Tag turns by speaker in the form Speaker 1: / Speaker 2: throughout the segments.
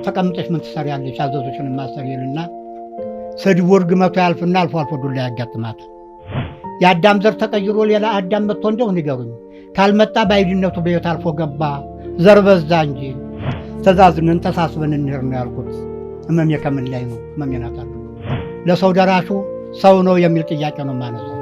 Speaker 1: ተቀምጠሽ ምን ትሰሪያለሽ? አዘዞችን ማሰሪልና ስድቡ እርግመቱ ያልፍና አልፎ አልፎ ዱላ ያጋጥማት። የአዳም ዘር ተቀይሮ ሌላ አዳም መጥቶ እንደው ንገሩኝ። ካልመጣ ባይድነቱ በሕይወት አልፎ ገባ ዘር በዛ እንጂ ተዛዝነን ተሳስበን እንሄድ ነው ያልኩት። ህመሜ ከምን ላይ ነው? ህመሜን አጣለሁ። ለሰው ደራሹ ሰው ነው የሚል ጥያቄ ነው የማነሳው።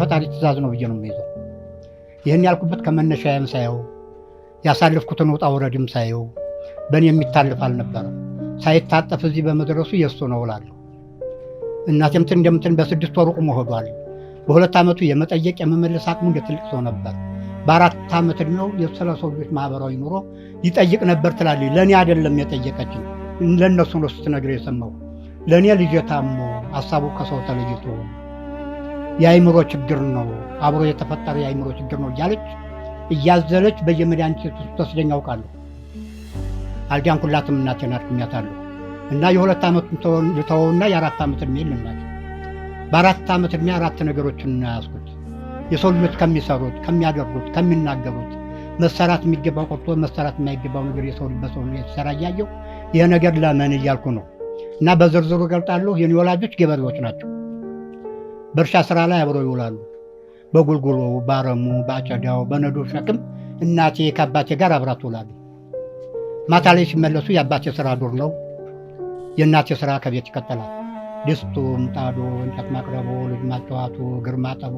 Speaker 1: ፈጣሪ ትእዛዝ ነው ብዬ ነው የምይዘው። ይህን ያልኩበት ከመነሻዬም ሳየው ያሳለፍኩትን ውጣ ውረድም ሳየው በእኔ የሚታልፍ አልነበረም። ሳይታጠፍ እዚህ በመድረሱ የእሱ ነው እላለሁ። እናቴም እንደምትን በ6 ወሩ ቁሞ ሄዷል። በ2 ዓመቱ የመጠየቅ የመመለስ አቅሙ እንደ ትልቅ ሰው ነበር። በ4 ዓመት ዕድሜው ስለ ሰው ልጆች ማህበራዊ ኑሮ ይጠይቅ ነበር ትላለች። ለእኔ አይደለም የጠየቀችኝ፣ ለእነሱ ነው ስትነግር የሰማው። ለእኔ ልጄ ታሞ ሀሳቡ ከሰው ተለይቶ የአይምሮ ችግር ነው፣ አብሮ የተፈጠረ የአይምሮ ችግር ነው እያለች እያዘለች በየመድኃኒት ስትወስደኝ አውቃለሁ። አልዳንኩላትም። እናቴን አድክሜያታለሁ እና የ2 ዓመቱን ልተወውና የ4 ዓመት ዕድሜ ልናት። በ4 ዓመት ዕድሜ 4 ነገሮችን ያዝኩት። የሰው ልጆች ከሚሰሩት፣ ከሚያደርጉት፣ ከሚናገሩት መሰራት የሚገባው ቆርጦ መሰራት የማይገባው ነገር የሰው ልጅ በሰው የተሰራ እያየሁ ይህ ነገር ለምን እያልኩ ነው። እና በዝርዝሩ ገልጣለሁ። የኔ ወላጆች ገበሬዎች ናቸው። በእርሻ ስራ ላይ አብረው ይውላሉ። በጉልጉሎ፣ ባረሙ፣ በአጨዳው፣ በነዶ ሸክም እናቴ ከአባቴ ጋር አብራ ትውላለች። ማታ ላይ ሲመለሱ የአባቴ ስራ ዱር ነው፣ የእናቴ ስራ ከቤት ይቀጥላል። ድስቱ፣ ምጣዱ፣ እንጨት ማቅረቡ፣ ልጅ ማጫወቱ፣ እግር ማጠቡ።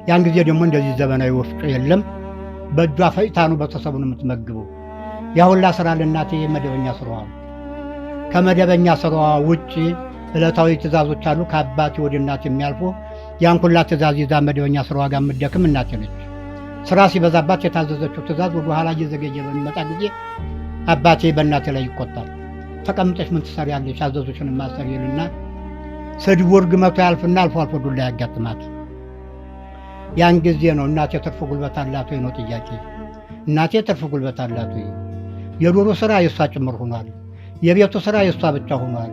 Speaker 1: ያን ጊዜ ደግሞ እንደዚህ ዘመናዊ ወፍጮ የለም። በእጇ ፈጭታ ነው ቤተሰቡን የምትመግበው። ያ ሁላ ስራ ለእናቴ መደበኛ ስራዋ ነው። ከመደበኛ ስራዋ ውጭ ዕለታዊ ትእዛዞች አሉ፣ ከአባቴ ወደ እናቴ የሚያልፉ። ያን ሁላ ትእዛዝ ይዛ መደበኛ ስራዋ ጋር የምትደክም እናቴ ነች። ስራ ሲበዛባት የታዘዘችው ትእዛዝ ወደ ኋላ እየዘገየ በሚመጣ ጊዜ አባቴ በእናቴ ላይ ይቆጣል። ተቀምጠሽ ምን ትሰሪያለሽ? አዘዞችን ማሰሪልና ስድቡ እርግመቱ ያልፍና አልፎ አልፎ ዱላ ያጋጥማት። ያን ጊዜ ነው እናቴ ትርፍ ጉልበት አላት ወይ ነው ጥያቄ። እናቴ ትርፍ ጉልበት አላት ወይ? የዶሮ ስራ የእሷ ጭምር ሆኗል። የቤቱ ስራ የእሷ ብቻ ሆኗል።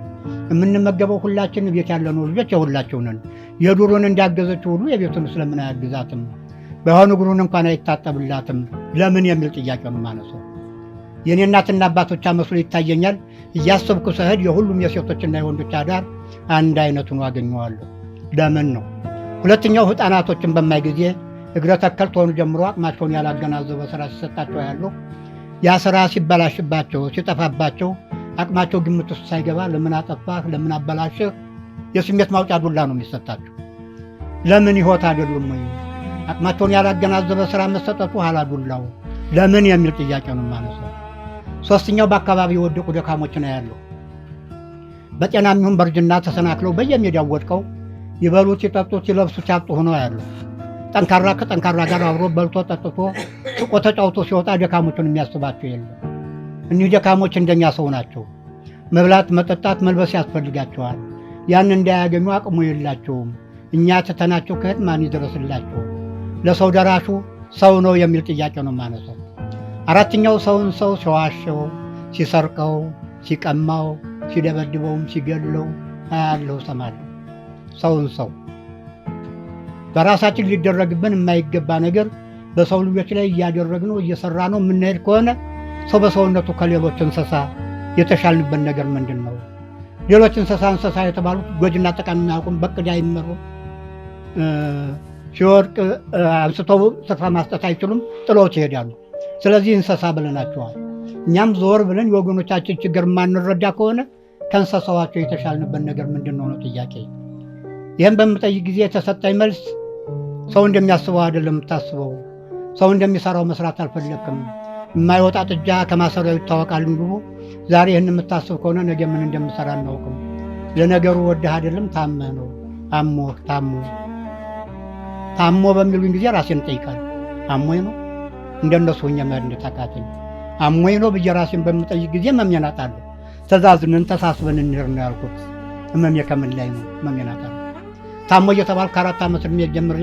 Speaker 1: የምንመገበው ሁላችን ቤት ያለነው ልጆች የሁላቸው ነን። የዶሮን እንዳገዘችው ሁሉ የቤቱን ስለምን አያግዛትም? በአሁኑ እግሩን እንኳን አይታጠብላትም ለምን የሚል ጥያቄ ነው ማነሳው። የኔ እናትና አባቶች መስሎ ይታየኛል። እያሰብኩ ስሄድ የሁሉም የሴቶችና የወንዶች አዳር አንድ አይነት ሆኖ አገኘዋለሁ። ለምን ነው? ሁለተኛው ህፃናቶችን በማይ ጊዜ እግረ ተከል ተሆኑ ጀምሮ አቅማቸውን ያላገናዘበ ስራ ሲሰጣቸው ያለው ያ ስራ ሲበላሽባቸው ሲጠፋባቸው አቅማቸው ግምት ውስጥ ሳይገባ ለምን አጠፋህ፣ ለምን አበላሽህ የስሜት ማውጫ ዱላ ነው የሚሰጣቸው። ለምን ይሆት አይደሉም ወይ? አቅማቸውን ያላገናዘበ ስራ መሰጠቱ ኋላ ዱላው ለምን የሚል ጥያቄ ነው የማነሳው። ሶስተኛው በአካባቢ የወደቁ ደካሞች ነው ያለው። በጤናም ይሁን በእርጅና ተሰናክለው በየሜዳው ወድቀው ይበሉት ይጠጡት ይለብሱት ያጡ ሆነው ያለው። ጠንካራ ከጠንካራ ጋር አብሮ በልቶ ጠጥቶ ጭቆ ተጫውቶ ሲወጣ ደካሞቹን የሚያስባቸው የለም። እኒህ ደካሞች እንደኛ ሰው ናቸው። መብላት፣ መጠጣት፣ መልበስ ያስፈልጋቸዋል። ያን እንዳያገኙ አቅሙ የላቸውም። እኛ ትተናቸው ከየት ማን ይደረስላቸው? ለሰው ደራሹ ሰው ነው የሚል ጥያቄ ነው የማነሳው። አራተኛው ሰውን ሰው ሲዋሸው፣ ሲሰርቀው፣ ሲቀማው፣ ሲደበድበውም ሲገድለው አያለሁ፣ ሰማለሁ። ሰውን ሰው በራሳችን ሊደረግብን የማይገባ ነገር በሰው ልጆች ላይ እያደረግነው እየሰራ ነው የምንሄድ ከሆነ ሰው በሰውነቱ ከሌሎች እንስሳ የተሻልንበት ነገር ምንድን ነው? ሌሎች እንስሳ የተባሉት ጎጅና ጠቃሚ የሚያውቁም በቅድ አይመሩ፣ ሲወድቅ አንስተው ስፍራ ማስጠት አይችሉም፣ ጥሎት ይሄዳሉ። ስለዚህ እንስሳ ብለናቸዋል። እኛም ዞር ብለን የወገኖቻችን ችግር ማንረዳ ከሆነ ከእንስሳዋቸው የተሻልንበት ነገር ምንድን ነው ነው ጥያቄ። ይህም በምጠይቅ ጊዜ የተሰጠኝ መልስ ሰው እንደሚያስበው አይደለም የምታስበው፣ ሰው እንደሚሰራው መስራት አልፈለክም፣ የማይወጣ ጥጃ ከማሰሪያው ይታወቃል እንዲሉ ዛሬ ይህን የምታስብ ከሆነ ነገ ምን እንደምሰራ አናውቅም። ለነገሩ ወደህ አይደለም ታመህ ነው። ታሞ በሚሉኝ ጊዜ ራሴን ጠይቃለሁ። አሞኝ ነው እንደነሱ ሆኜ መሄድ እንደታቃተኝ አሞኝ ነው ብዬ ራሴን በምጠይቅ ጊዜ ህመሜን አጣለሁ። ተዛዝነን ተሳስበን እንሄድ ነው ያልኩት። ህመሜ ከምን ላይ ነው? ህመሜን አጣለሁ። ታሞ እየተባልኩ ከ4 ዓመት ዕድሜ ጀምሬ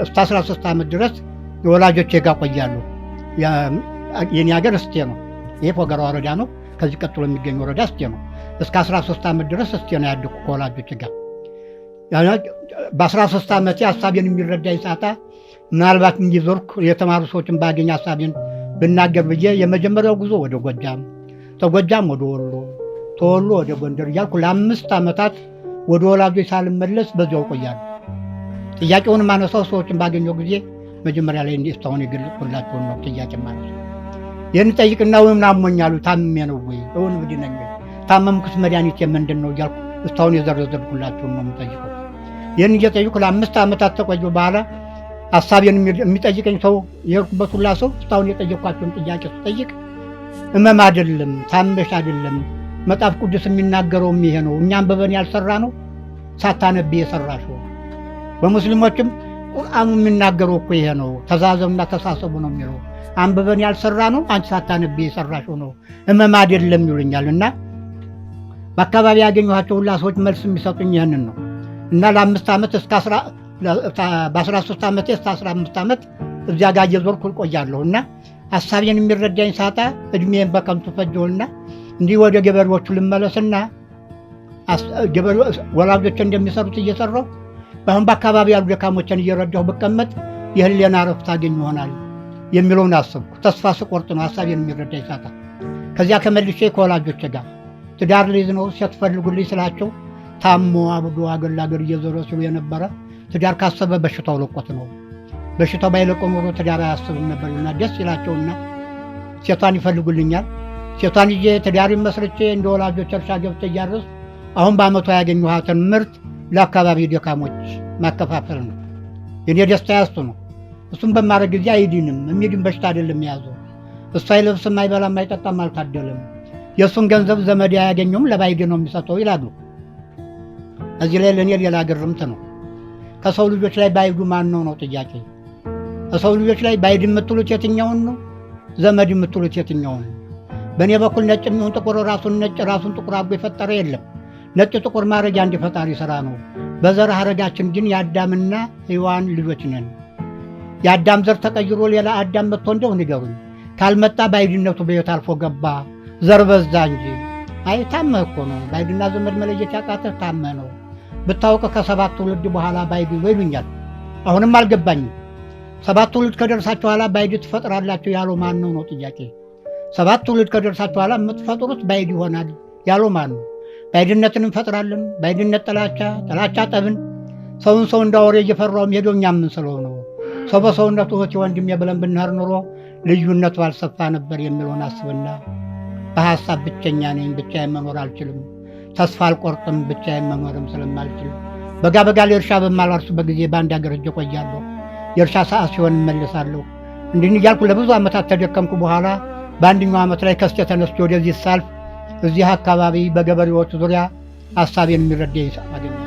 Speaker 1: እስከ 13 ዓመት ድረስ የወላጆቼ ጋር ቆያለሁ። የኔ ሀገር እስቴ ነው። ይሄ ፎገራ ወረዳ ነው። ከዚህ ቀጥሎ የሚገኝ ወረዳ እስቴ ነው። እስከ 13 ዓመት ድረስ እስቴ ነው ያደኩ ከወላጆቼ ጋር። በ13 ዓመቴ ሀሳቤን የሚረዳኝ ሳጣ ምናልባት እንዲዞርኩ የተማሩ ሰዎችን ባገኝ ሀሳቤን ብናገር ብዬ የመጀመሪያው ጉዞ ወደ ጎጃም፣ ተጎጃም ወደ ወሎ፣ ተወሎ ወደ ጎንደር እያልኩ ለ5 ዓመታት ወደ ወላጆች ሳልመለስ በዚያው ቆያለሁ። ጥያቄውን ማነሳው ሰዎችን ባገኘው ጊዜ መጀመሪያ ላይ እንዲህ እስካሁን የገለጽኩላቸውን ነው ጥያቄ ማለት ነው። ይህን ጠይቅና ወይም ናሞኛሉ ታምሜ ነው ወይ እውን ብድነኝ ታመምኩት መድኃኒት ምንድን ነው እያልኩ እስካሁን የዘረዘርኩላቸውን ነው የምጠይቀው። ይህን እየጠየኩ ለ5 ዓመታት ተቆየሁ። በኋላ ሀሳቤን የሚጠይቀኝ ሰው የሄድኩበት ሁላ ሰው እስካሁን የጠየኳቸውን ጥያቄ ስጠይቅ ህመም አይደለም ታመሽ አይደለም መጽሐፍ ቅዱስ የሚናገረውም ይሄ ነው። እኛም በበን ያልሰራ ነው ሳታነብ የሰራሽው። በሙስሊሞችም ቁርአኑ የሚናገረው እኮ ይሄ ነው። ተዛዘቡና ተሳሰቡ ነው የሚለው። አንብበን ያልሰራ ነው አንቺ ሳታነብ የሰራሽው ነው። ህመም አይደለም ይሉኛል። እና በአካባቢ ያገኘኋቸው ሁላ ሰዎች መልስ የሚሰጡኝ ይህንን ነው። እና ለ5 ዓመት በ13 ዓመቴ እስከ 15 ዓመት እዚያ ጋር እየዞርኩ ቆያለሁ። እና ሀሳቤን የሚረዳኝ ሳጣ እድሜን በከንቱ ፈጀሁና እንዲህ ወደ ገበሬዎቹ ልመለስና ወላጆች እንደሚሰሩት እየሰራሁ አሁን በአካባቢ ያሉ ደካሞችን እየረዳሁ ብቀመጥ የህሊና እረፍት አገኝ ይሆናል የሚለውን አሰብኩ። ተስፋ ስቆርጥ ነው ሀሳቤን የሚረዳኝ ሳጣ። ከዚያ ከመልሼ ከወላጆች ጋር ትዳር ልይዝ ነው ሴት ፈልጉልኝ ስላቸው ታሞ አብዶ አገር ለአገር እየዞረ ሲሉ የነበረ ትዳር ካሰበ በሽታው ለቆት ነው። በሽታው ባይለቆም ኖሮ ትዳር አያስብም ነበርና ደስ ይላቸውና ሴቷን ይፈልጉልኛል። ሴቷን ይዤ ትዳር መስርቼ እንደ ወላጆች እርሻ ገብቼ እያረስኩ አሁን በአመቷ ያገኘኋትን ምርት ለአካባቢ ደካሞች ማከፋፈል ነው። የኔ ደስታ ያስቱ ነው። እሱም በማድረግ ጊዜ አይድንም። የሚድን በሽታ አይደለም የያዘው። እሱ አይለብስም፣ አይበላም፣ አይጠጣም፣ አልታደለም። የእሱን ገንዘብ ዘመድ አያገኘውም፣ ለባይድ ነው የሚሰጠው ይላሉ። እዚህ ላይ ለእኔ ሌላ ግርምት ነው። ከሰው ልጆች ላይ ባይዱ ማን ነው ነው ጥያቄ። ከሰው ልጆች ላይ ባይድ የምትሉት የትኛውን ነው? ዘመድ የምትሉት የትኛውን ነው? በእኔ በኩል ነጭ የሚሆን ጥቁር ራሱን ነጭ ራሱን ጥቁር አድርጎ የፈጠረ የለም። ነጭ ጥቁር ማድረግ አንድ ፈጣሪ ስራ ነው። በዘር ሐረጋችን ግን የአዳምና ሔዋን ልጆች ነን። የአዳም ዘር ተቀይሮ ሌላ አዳም መጥቶ እንደው ንገሩኝ። ካልመጣ ባይድነቱ በሕይወት አልፎ ገባ። ዘር በዛ እንጂ አይ ታመህ እኮ ነው። ባይድና ዘመድ መለየት ያቃተህ ታመህ ነው። ብታውቅ ከ7 ትውልድ በኋላ ባይድ ይሉኛል። አሁንም አልገባኝም። 7 ትውልድ ከደረሳችሁ በኋላ ባይድ ትፈጥራላችሁ ያለው ማን ነው ነው ጥያቄ። 7 ትውልድ ከደረሳችሁ በኋላ የምትፈጥሩት ባይድ ይሆናል ያለው ማን ነው? ባይድነትን እንፈጥራለን። ባይድነት ጥላቻ ጠብን፣ ሰውን ሰው እንዳወሬ እየፈራውም ሄዶ እኛ ምን ስለሆነው ሰው በሰውነቱ እህቴ ወንድሜ ብለን ብንሄድ ኑሮ ልዩነቱ አልሰፋ ነበር የሚለውን አስብና በሀሳብ ብቸኛ ነኝ፣ ብቻዬን መኖር አልችልም፣ ተስፋ አልቆርጥም፣ ብቻዬን መኖርም ስለማልችል በጋ ለእርሻ በማላርሱበት ጊዜ በአንድ ሀገር ሄጄ ቆያለሁ። የእርሻ ሰዓት ሲሆን እመለሳለሁ። እንዲህ እያልኩ ለብዙ ዓመታት ተደከምኩ። በኋላ በአንደኛው ዓመት ላይ ከስቴ ተነስቼ ወደዚህ ሳልፍ እዚህ አካባቢ በገበሬዎች ዙሪያ ሀሳቤን የሚረዳ አገኘሁ።